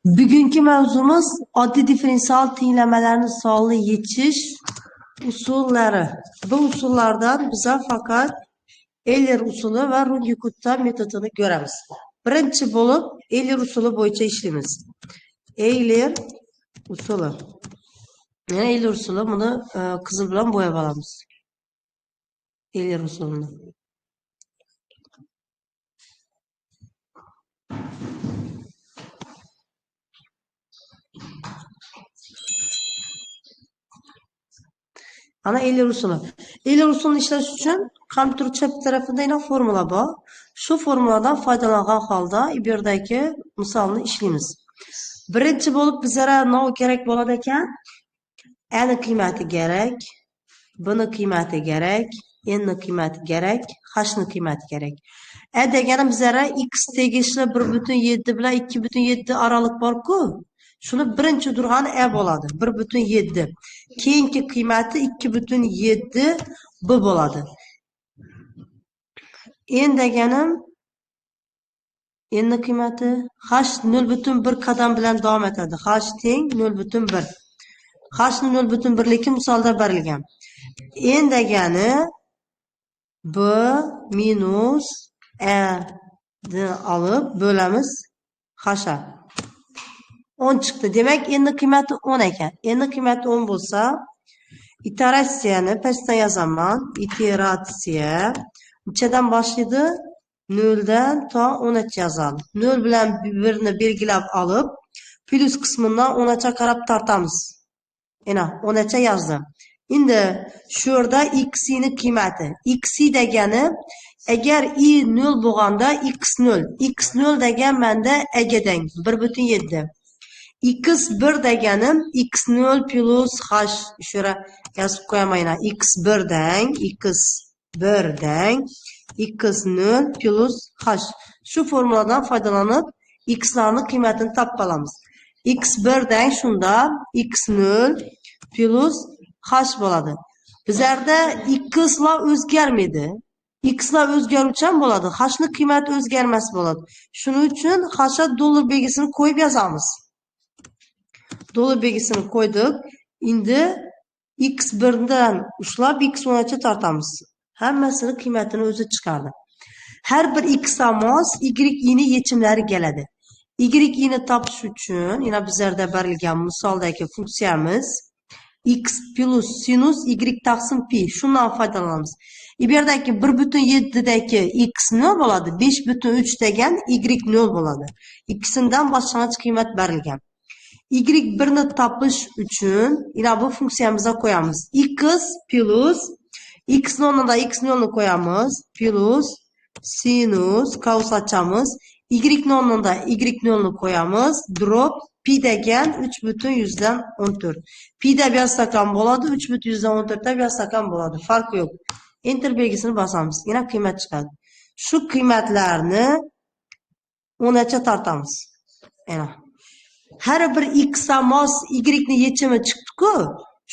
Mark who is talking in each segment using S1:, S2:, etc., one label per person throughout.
S1: Bugungi mavzumuz oddiy differensial tenglamelarni sonli yechish usullari. Bu usullardan biza faqat Euler usuli va Runge-Kutta metodini ko'ramiz. Birinchi bo'lib Euler usuli bo'yicha ishlaymiz. Euler usuli. Mana Euler usuli, buni qizil bilan bo'yab olamiz. Euler usulini. Ana Euler usuli. Euler usulini ishlash uchun kompyuter chap tarafida yana formula bor. Shu formuladan foydalangan holda bu yerdagi misolni ishlaymiz. Birinchi bo'lib bizlara nima kerak bo'ladi ekan? N qiymati kerak, B ni qiymati kerak, N ni qiymati kerak, H ni qiymati kerak. Degani bizlara x tegishli 1,7 bilan 2,7 araliq bor-ku. Shuni birinchi turgani bo'ladi. 1,7. Keyingi qiymati 2,7 B bo'ladi. N deganim N ni qiymati H 0,1 qadam bilan davom etadi. H teng 0,1. H ni 0,1 lekin misolda berilgan. N degani B minus ni olib bo'lamiz H. 10 chiqdi. Demak, n ni qiymati 10 ekan. N ni qiymati 10 bo'lsa, iteratsiyani pastdan yozaman. Iteratsiya nechadan boshlaydi? 0 dan to 10gacha yozadi. 0 bilan 1 ni belgilab olib, plus qismidan 10gacha qarab tortamiz. Mana 10gacha yozdim. Endi shu yerda x ni qiymati. X degani agar i 0 bo'lganda x 0. X 0 degan menda ga teng 1,7. x1 deganim x0 plus h. Shu yerga yozib qo'yaman. x1 deng x0 plus h. Shu formuladan foydalanib x larni qiymatini topib olamiz. x1 deng shunda x0 plus h bo'ladi. Bizlarda x lar o'zgarmaydi. X lar o'zgaruvchan bo'ladi. H ni qiymati o'zgarmas bo'ladi. Shuning uchun h dollar belgisini qo'yib yozamiz. Dollar belgisini qo'ydik. Endi x1 dan ushlab x10gacha tortamiz. Hammasini qiymatini o'zi chiqardi. Har bir x mos y ni yechimlari keladi. Y ni topish uchun yana bizlarda berilgan misoldagi funksiyamiz x plus sinus y taqsim pi. Shundan foydalanamiz. Bu yerdagi 1,7 dagi x 0 bo'ladi. 5,3 degan y 0 bo'ladi. Ikkisidan boshlang'ich qiymat berilgan. Y1 ni topish uchun yana bu funksiyamizga qo'yamiz. X plus x o'rniga x0 ni qo'yamiz. Plus sinus qaus ochamiz. Y o'rniga y0 ni qo'yamiz. Drop pi degan 3,14. Pi da yozsakam bo'ladi, 3,14 da yozsakam bo'ladi. Farqi yo'q. Enter belgisini bosamiz. Yana qiymat chiqadi. Shu qiymatlarni 10gacha tortamiz. Mana har bir x mos y ni yechimi chiqdi-ku.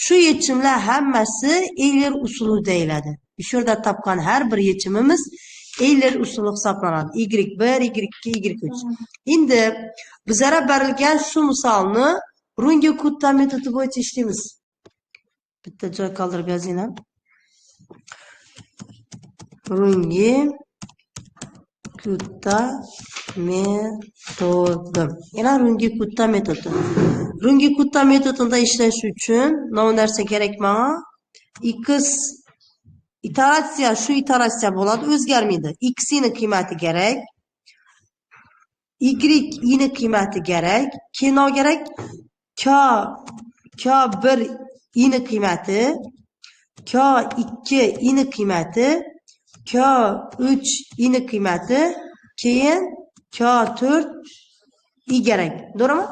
S1: Shu yechimlar hammasi Euler usuli deyiladi. Shu yerda topgan har bir yechimimiz Euler usuli hisoblanadi. Y1, Y2, Y3. Endi bizlara berilgan shu misolni Runge-Kutta metodi bo'yicha ishlaymiz. Bitta joy qoldirib yozinglar. Runge-Kutta metodi. Yana Runge-Kutta metodi. Runge-Kutta metodida ishlash uchun nima narsa kerak menga? X iteratsiya iteratsiya bo'ladi, o'zgarmaydi. X ni qiymati kerak. Y ni qiymati kerak. Keyin nima kerak? K1 ni qiymati, K2 ni qiymati, K3 ni qiymati, keyin K4 y kerak. To'g'rimi?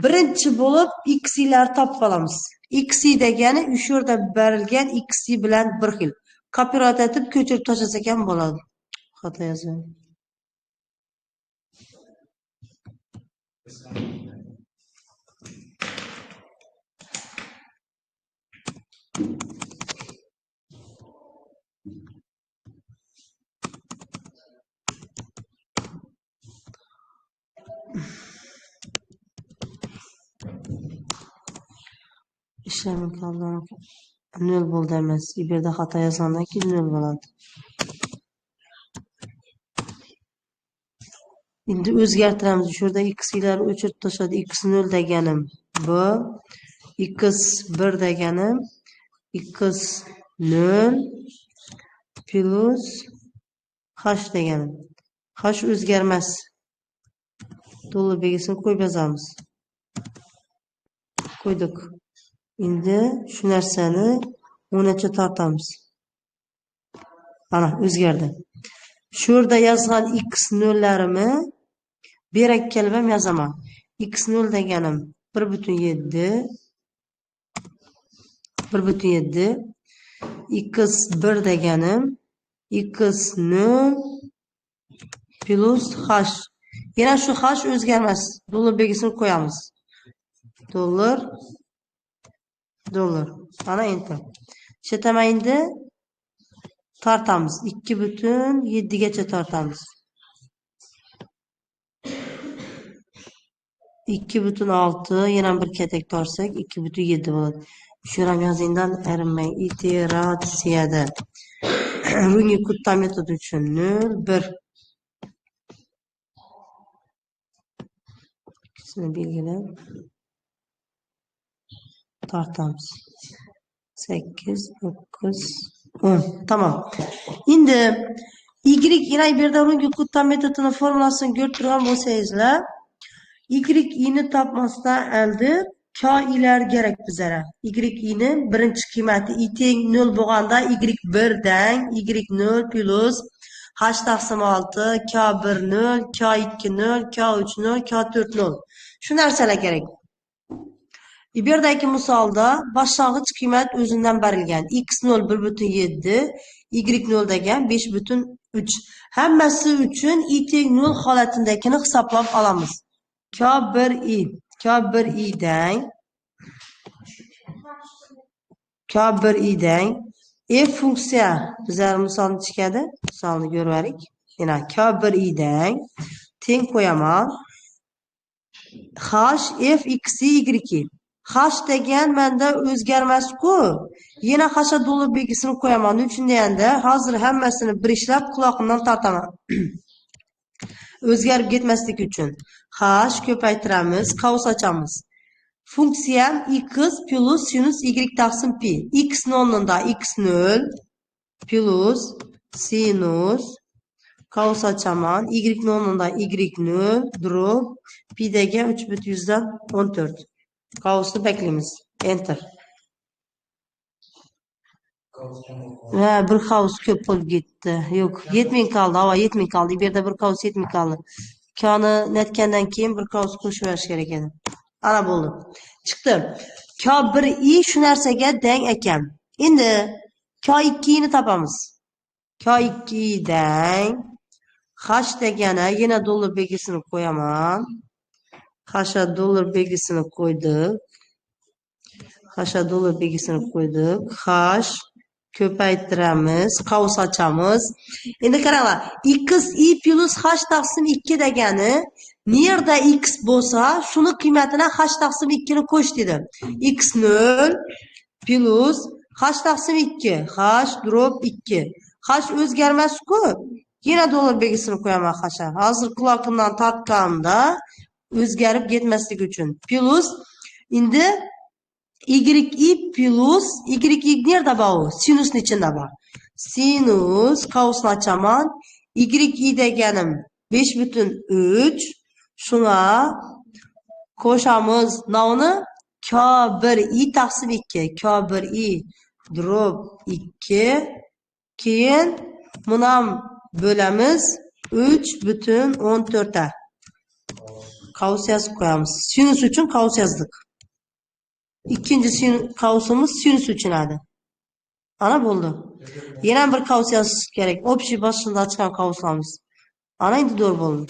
S1: Birinchi bo'lib x lar topib olamiz. X degani shu yerda berilgan x bilan bir xil. Kopirovat etib ko'chirib tashlasak ham bo'ladi. Xato yozdim. tekshirib qoldim. 0 bo'ldi emas. Bu yerda xato yozgandan keyin 0 bo'ladi. Endi o'zgartiramiz. Shu yerda x'larni o'chirib tashladi. x0 deganim bu, x1 deganim x0 plus h deganim. H o'zgarmas. To'liq belgisini qo'yib yozamiz. Qo'ydik. Endi shu narsani 10 tortamiz. Mana o'zgardi. Shu yerda yozgan x0'larimni berak kelib ham yozaman. x0 deganim 1,7 1,7 x1 deganim x0 plus h. Yana shu h o'zgarmas. Dollar belgisini qo'yamiz. Dollar. Mana enter. Chetaman endi tortamiz. 2,7 gacha tortamiz. 2,6 yana bir katak torsak 2,7 bo'ladi. Shu ham yozingdan erinmang. Iteratsiyada rungi kutta metodi uchun 0, 1 ikisini belgilab tortamiz. 8, 9, 10. Tamam. Endi y yana bu yerda rungi kutta metodini formulasini ko'rib turgan bo'lsangizlar, y ni topmasdan oldin k-lar kerak bizlara. y ni birinchi qiymati i teng 0 bo'lganda y1 dan y0 plus h taqsim 6, k1 0, k2 0, k3 0, k4 0. Shu narsalar kerak. Bu yerdagi misolda boshlang'ich qiymat o'zidan berilgan. x0 1,7, y0 degan 5,3. Hammasi uchun i teng 0 holatidagini hisoblab olamiz. K1i dang f funksiya bizlar misolni chiqadi. Misolni ko'raylik. Yana k1i dang teng qo'yaman. h f x y. H degan menda o'zgarmas-ku. Yana h dollar belgisini qo'yaman. Uchun deganda hozir hammasini bir ishlab quloqimdan tortaman. O'zgarib ketmaslik uchun h ko'paytiramiz, qavs ochamiz. Funksiyam x plus sinus y taqsim pi. X o'rnida x0 plus sinus qavs ochaman. Y o'rnida y0 drop pi degan 3/14. Qavsni beklaymiz. Enter. Bir qavs ko'p bo'lib ketdi. Yo'q, yetmay qoldi. Havo yetmay qoldi. Bu yerda bir qavs yetmay qoldi. K-ni netgandan keyin bir qavs qo'shib kerak edi. Ana bo'ldi. Chiqdi. K1i shu narsaga teng ekan. Endi K2ni topamiz. K2 dang h degani yana dollar belgisini qo'yaman. H dollar belgisini qo'ydik. H ko'paytiramiz, qavs ochamiz. Endi qaranglar, xi plus h taqsim 2 degani nerda x bo'lsa, shuni qiymatini h taqsim 2 ni qo'sh dedi. x0 plus h taqsim 2, h drop 2. H o'zgarmas-ku. Yana dollar belgisini qo'yaman h. Hozir quloqimdan tortganimda o'zgarib ketmaslik uchun. Plus endi y plus y nerda bor? Sinusning ichida bor. Sinus qavsni ochaman. Y deganim 5,3. Shunga qo'shamiz navni k1i taqsim 2. K1i drop 2. Keyin bunam bo'lamiz 3,14 ta. Qavs yozib qo'yamiz. Sinus uchun qavs yozdik. İkinci qavsimiz sinus uchun edi. Ana bo'ldi. Yana bir qavs yozish kerak. Общий boshida ochgan qavslarimiz. Ana endi to'g'ri bo'ldi.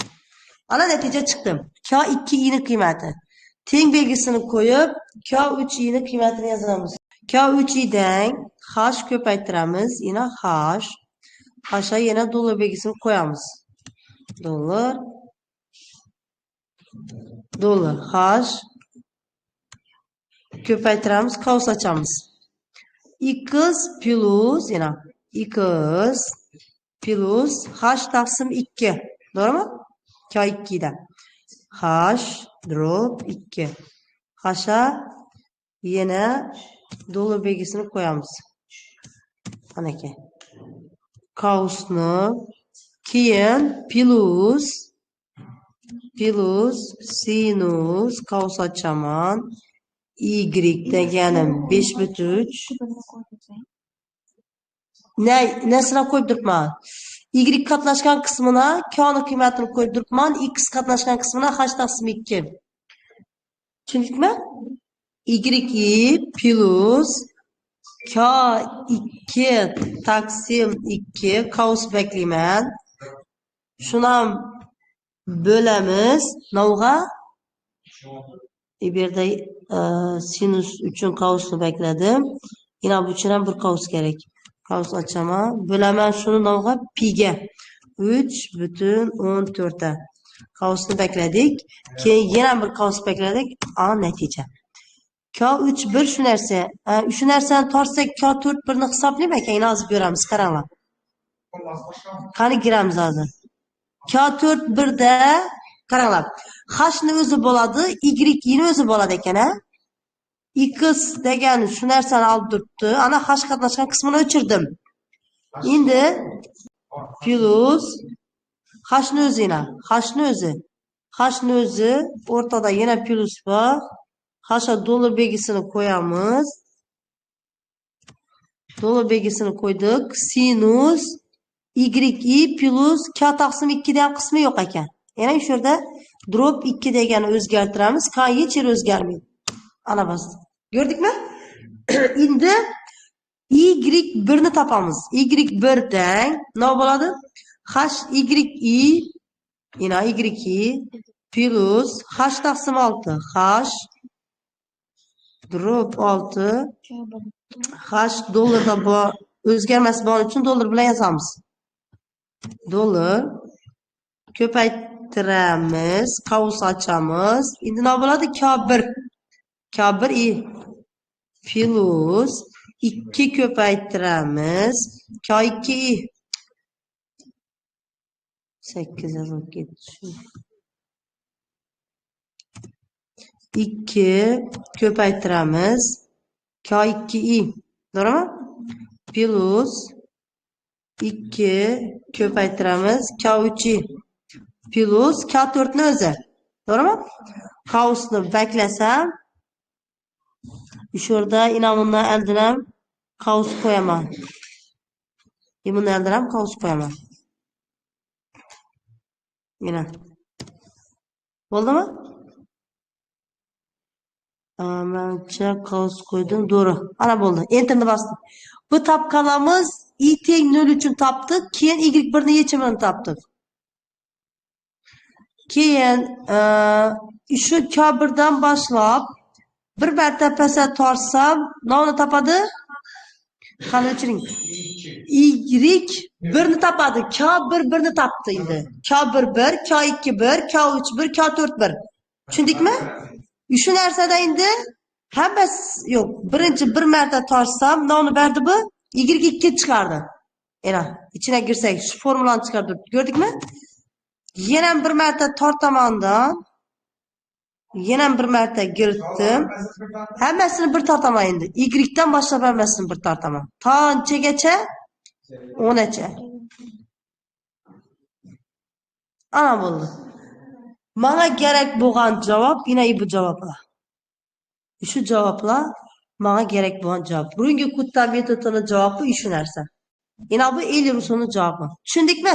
S1: Ana natija chiqdi. K2i ni qiymati. Teng belgisini qo'yib, K3i ni qiymatini yozamiz. K3i dang h ko'paytiramiz. Yana h. H yana dollar belgisini qo'yamiz. Dollar h ko'paytiramiz, qavs ochamiz. X plus yana x plus h taqsim 2. To'g'rimi? K 2 dan. H drop 2. H'a yana dollar belgisini qo'yamiz. Mana aka. Qavsni keyin plus sinus qavs ochaman. Y deganim 5/3. Nasini qo'yib turibman? Y qatnashgan qismini k ni qiymatini qo'yib turibman. X qatnashgan qismini h taqsim 2. Tushundingmi? Y plus k2 taqsim 2 qavs beklayman. Shuni ham bo'lamiz. Navga bu yerda sinus uchun qavsni bekladim. Yana bu uchun ham bir qavs kerak. Qavs ochaman. Bo'laman shuni navga piga 3/14 ta. Qavsni bekladik. Keyin yana bir qavs bekladik. Natija. K3 1 shu narsa. Shu narsani tortsak K4 1ni hisoblaymi ekan? Hozir ko'ramiz, qaranglar. Qani giramiz hozir. K4 1da qaranglar. H ni o'zi bo'ladi, Y ni o'zi bo'ladi ekan, a? X degan shu narsani olib turibdi. Ana H qatnashgan qismini o'chirdim. Endi plus H ni o'zi yana, H ni o'zi o'rtada yana plus bor. H'a dollar belgisini qo'yamiz. Dollar belgisini qo'ydik. Sinus y plus k taqsim 2 degan qismi yo'q ekan. Yana shu yerda drop 2 deganni o'zgartiramiz. K hech yer o'zgarmaydi. Ana bas. Ko'rdikmi? Endi y1 ni topamiz. Y1 dan nima bo'ladi? H yana y plus h taqsim 6. H drop 6. H dollarda bor, o'zgarmas bo'lgani uchun dollar bilan yozamiz. Dollar ko'paytiramiz, qavs ochamiz. Endi nima bo'ladi? K1 i plus 2 ko'paytiramiz. K2 i 8 yozib ketdi. 2 ko'paytiramiz. K2i. To'g'rimi? Plus 2 ko'paytiramiz. K3i. Plus K4 ni o'zi. To'g'rimi? Qavsni beklasam, shu yerda bundan oldin ham qavs qo'yaman. Bundan oldin ham qavs qo'yaman. Mana. Bo'ldimi? Mencha qavs qo'ydim, to'g'ri. Ana bo'ldi. Enterni bosdim. Bu topganimiz i teng 0 uchun topdik, keyin y1 ni yechimini topdik. Keyin shu K1 dan boshlab bir marta pastga torsam, nima topadi? Qani o'chiring. Y1 ni topadi. K1 1 ni topdi endi. K1 1, K2 1, K3 1, K4 1. Tushundikmi? Shu narsada endi hammasi yo'q. Birinchi bir marta torsam, nima berdi bu? Y2 chiqardi. Mana ichine girsak, shu formulani chiqarib ko'rdikmi? Yana bir marta tortamandan yana bir marta kiritdim. Hammasini bir tortaman endi. Y dan boshlab hammasini bir tortaman. Tanchagacha 10gacha. Ana bo'ldi. Menga kerak bo'lgan javob yana bu javoblar. Shu javoblar menga kerak bo'lgan javob. Bugungi kutda metodining javobi shu narsa. Yana bu el rusuni javobi. Tushundikmi?